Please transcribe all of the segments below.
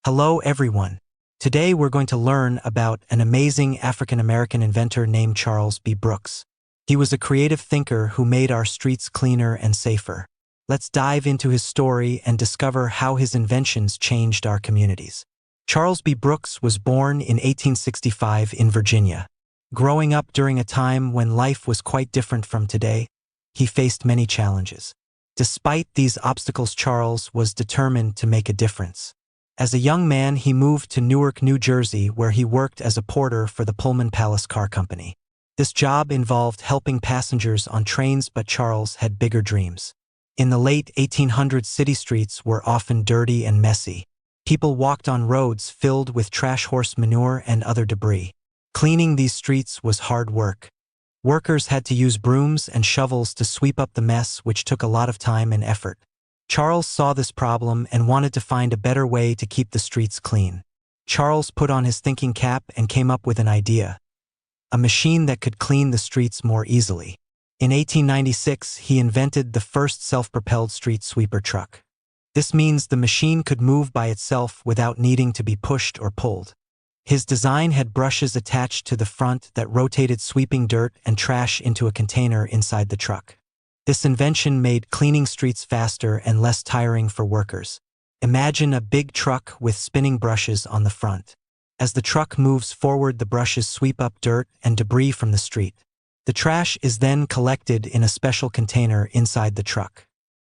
Hello everyone. Today we're going to learn about an amazing African-American inventor named Charles B. Brooks. He was a creative thinker who made our streets cleaner and safer. Let's dive into his story and discover how his inventions changed our communities. Charles B. Brooks was born in 1865 in Virginia. Growing up during a time when life was quite different from today, he faced many challenges. Despite these obstacles, Charles was determined to make a difference. As a young man, he moved to Newark, New Jersey, where he worked as a porter for the Pullman Palace Car Company. This job involved helping passengers on trains, but Charles had bigger dreams. In the late 1800s, city streets were often dirty and messy. People walked on roads filled with trash, horse manure, and other debris. Cleaning these streets was hard work. Workers had to use brooms and shovels to sweep up the mess, which took a lot of time and effort. Charles saw this problem and wanted to find a better way to keep the streets clean. Charles put on his thinking cap and came up with an idea: a machine that could clean the streets more easily. In 1896, he invented the first self-propelled street sweeper truck. This means the machine could move by itself without needing to be pushed or pulled. His design had brushes attached to the front that rotated, sweeping dirt and trash into a container inside the truck. This invention made cleaning streets faster and less tiring for workers. Imagine a big truck with spinning brushes on the front. As the truck moves forward, the brushes sweep up dirt and debris from the street. The trash is then collected in a special container inside the truck.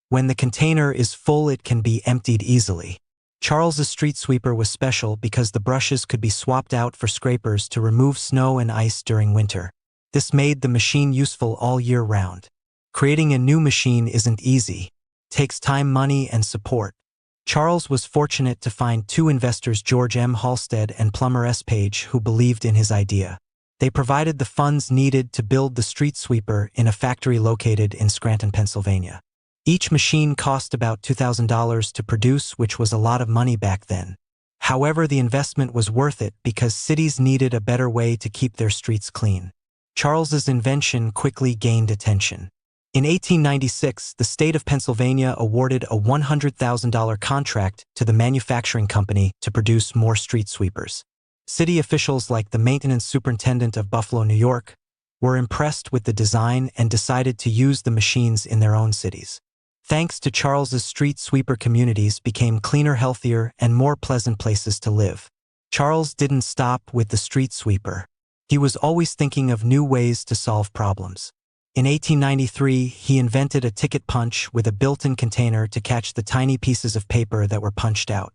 When the container is full, it can be emptied easily. Charles's street sweeper was special because the brushes could be swapped out for scrapers to remove snow and ice during winter. This made the machine useful all year round. Creating a new machine isn't easy. It takes time, money, and support. Charles was fortunate to find two investors, George M. Halstead and Plummer S. Page, who believed in his idea. They provided the funds needed to build the street sweeper in a factory located in Scranton, Pennsylvania. Each machine cost about $2,000 to produce, which was a lot of money back then. However, the investment was worth it because cities needed a better way to keep their streets clean. Charles's invention quickly gained attention. In 1896, the state of Pennsylvania awarded a $100,000 contract to the manufacturing company to produce more street sweepers. City officials, like the maintenance superintendent of Buffalo, New York, were impressed with the design and decided to use the machines in their own cities. Thanks to Charles's street sweeper, communities became cleaner, healthier, and more pleasant places to live. Charles didn't stop with the street sweeper. He was always thinking of new ways to solve problems. In 1893, he invented a ticket punch with a built-in container to catch the tiny pieces of paper that were punched out.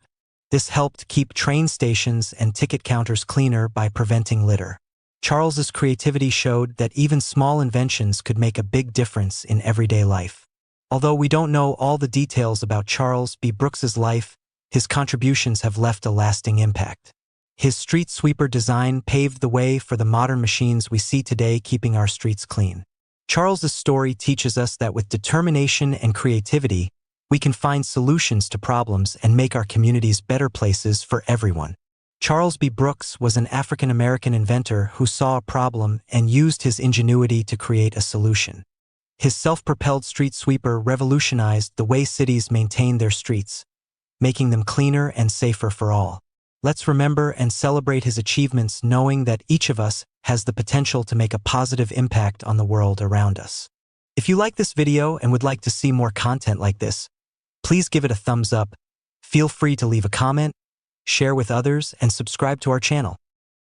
This helped keep train stations and ticket counters cleaner by preventing litter. Charles's creativity showed that even small inventions could make a big difference in everyday life. Although we don't know all the details about Charles B. Brooks's life, his contributions have left a lasting impact. His street sweeper design paved the way for the modern machines we see today, keeping our streets clean. Charles's story teaches us that with determination and creativity, we can find solutions to problems and make our communities better places for everyone. Charles B. Brooks was an African-American inventor who saw a problem and used his ingenuity to create a solution. His self-propelled street sweeper revolutionized the way cities maintain their streets, making them cleaner and safer for all. Let's remember and celebrate his achievements, knowing that each of us has the potential to make a positive impact on the world around us. If you like this video and would like to see more content like this, please give it a thumbs up. Feel free to leave a comment, share with others, and subscribe to our channel.